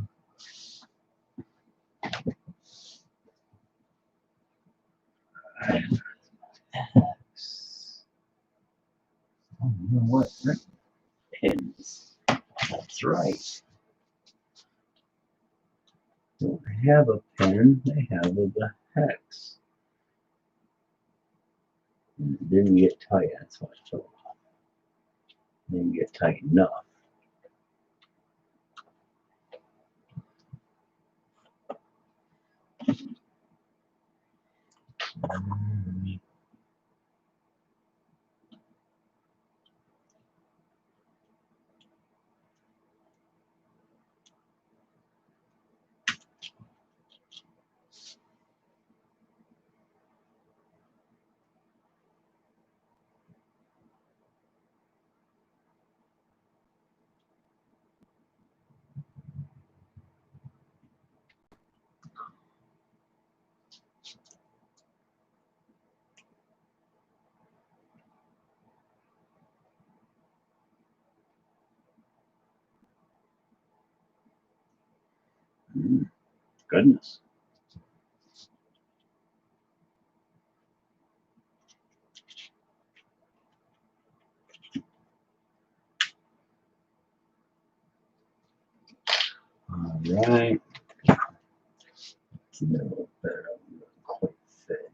Oh, you know what? Pins. That's right. Don't have a pin, they have the hex. And it didn't get tight, that's what I thought. Didn't get tight enough. Goodness. All right. It's a little better. Quite fit.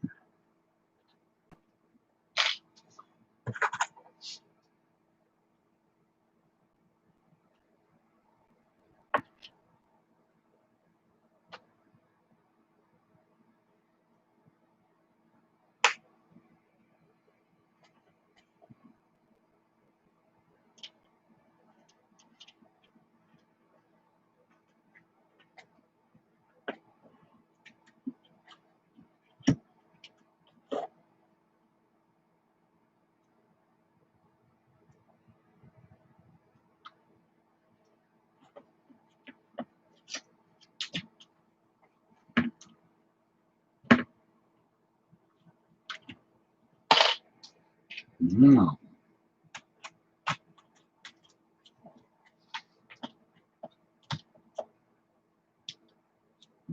Now,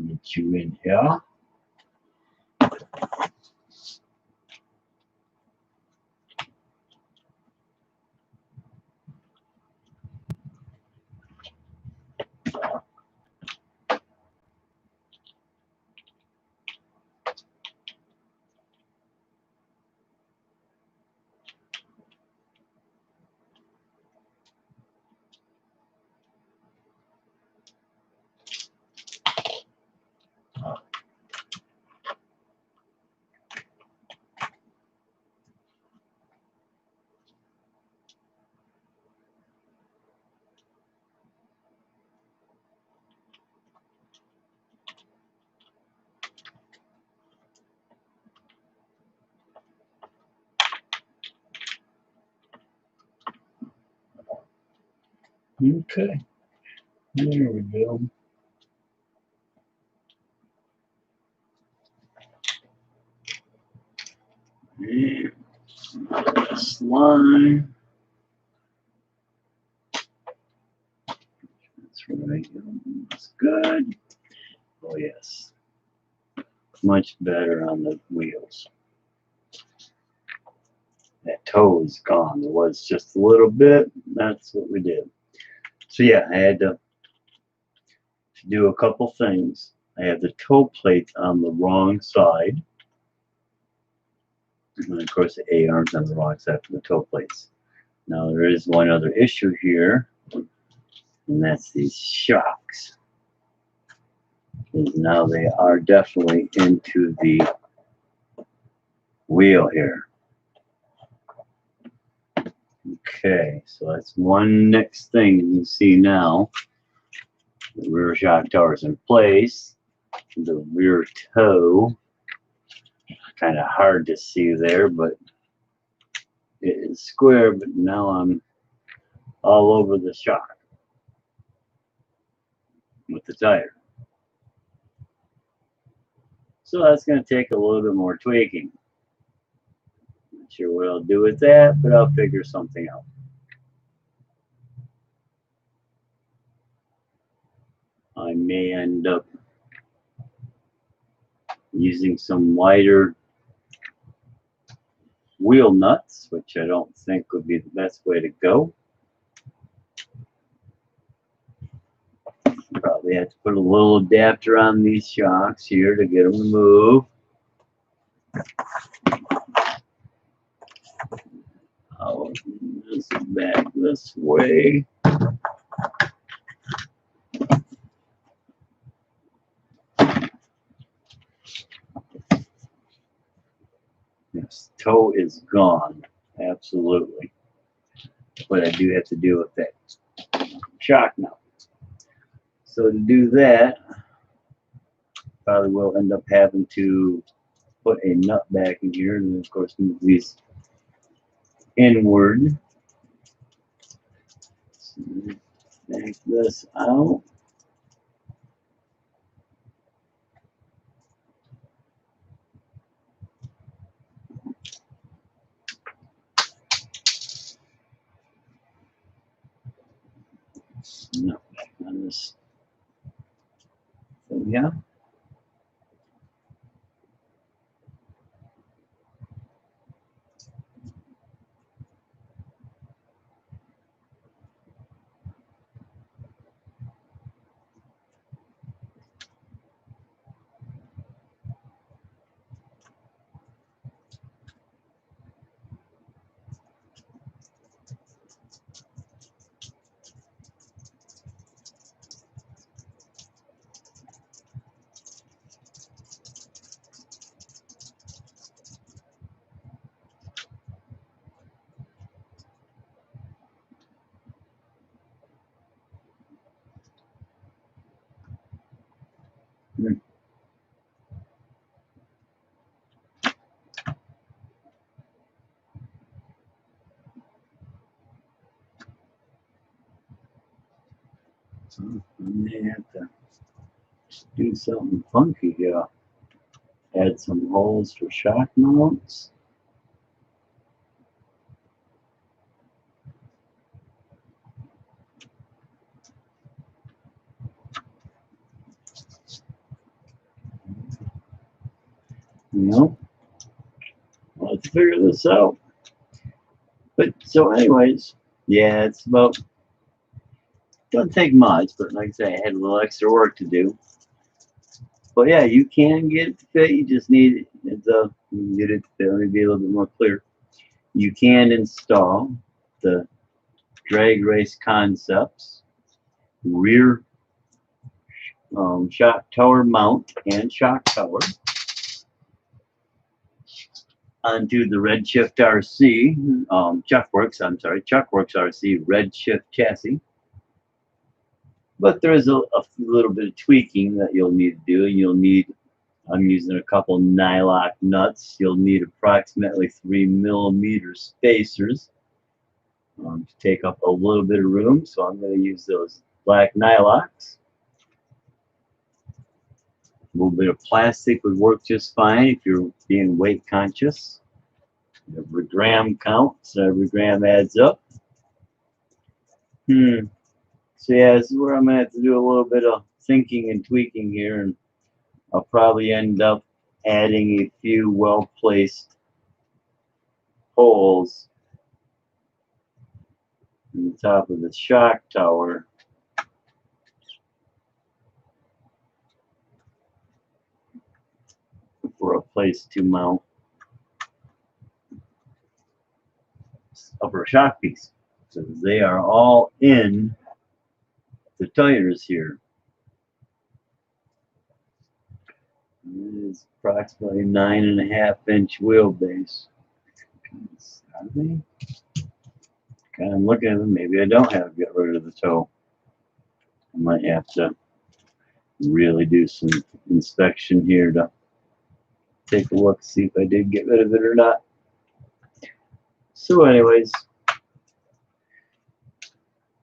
get you in here. Okay, there we go. And slime. That's right. That's good. Oh yes, much better on the wheels. That toe is gone. There was just a little bit. That's what we did. So yeah, I had to do a couple things. I have the toe plate on the wrong side. And of course the A-arm's on the wrong side for the toe plates. Now there is one other issue here. and that's these shocks. And now they are definitely into the wheel here. Okay, so that's one next thing you can see now. The rear shock tower is in place. The rear toe, kind of hard to see there, but it is square, but now I'm all over the shock with the tire. So that's going to take a little bit more tweaking. Not sure what I'll do with that, but I'll figure something out. I may end up using some wider wheel nuts, which I don't think would be the best way to go. Probably have to put a little adapter on these shocks here to get them to move. Oh, this is back this way. This toe is gone, absolutely. But I do have to deal with that shock now. So to do that, probably will end up having to put a nut back in here, and of course move these inward. So back this out. Nut back on this. So yeah. So I may have to do something funky here. Add some holes for shock mounts. Nope. Let's figure this out. But so anyways, yeah, it's about, doesn't take much, but like I say, I had a little extra work to do. But yeah, you can get it to fit, you just need it, you can get it to fit. Let me be a little bit more clear. You can install the drag race concepts, rear shock tower mount and shock tower onto the RedShift RC, Chuckworks, I'm sorry, Chuckworks RC RedShift chassis. But there is a little bit of tweaking that you'll need to do, and you'll need, I'm using a couple nylock nuts. You'll need approximately 3mm spacers to take up a little bit of room, so I'm going to use those black nylocks. A little bit of plastic would work just fine if you're being weight conscious. Every gram counts, every gram adds up. So yeah, this is where I'm going to have to do a little bit of thinking and tweaking here, and I'll probably end up adding a few well-placed holes on the top of the shock tower for a place to mount upper shock piece, because they are all in the tires here. It's approximately 9.5-inch wheelbase. I'm looking at them. Maybe I don't have to get rid of the toe. I might have to really do some inspection here to take a look, see if I did get rid of it or not. So anyways,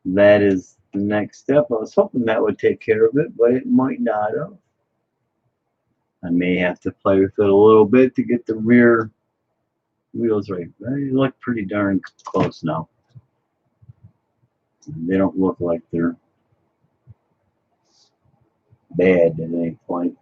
that is the next step. I was hoping that would take care of it, but it might not have. I may have to play with it a little bit to get the rear wheels right. They look pretty darn close now. They don't look like they're bad at any point.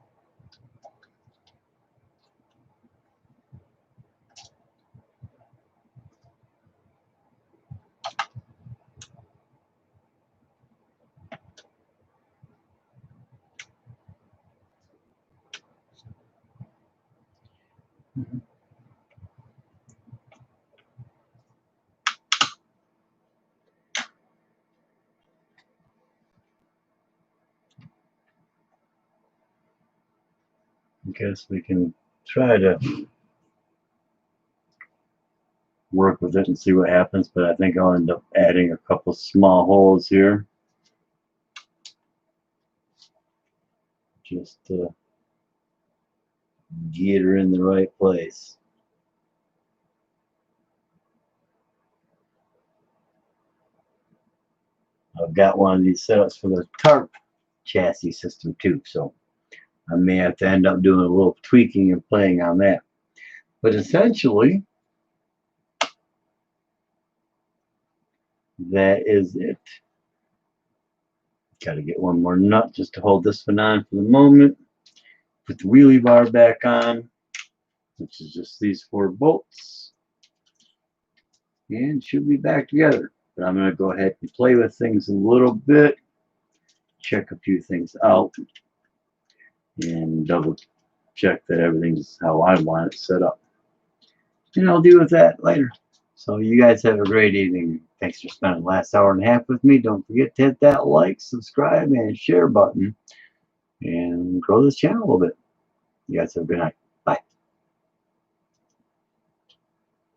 I guess we can try to work with it and see what happens, but I think I'll end up adding a couple small holes here just to get her in the right place. I've got one of these setups for the tarp chassis system too, so I may have to end up doing a little tweaking and playing on that. But essentially, that is it. Got to get one more nut just to hold this one on for the moment. Put the wheelie bar back on, which is just these 4 bolts, and should be back together. But I'm going to go ahead and play with things a little bit, check a few things out, and double check that everything's how I want it set up. And I'll deal with that later. So you guys have a great evening. Thanks for spending the last hour and a half with me. Don't forget to hit that like, subscribe, and share button, and grow this channel a little bit. You guys have a good night.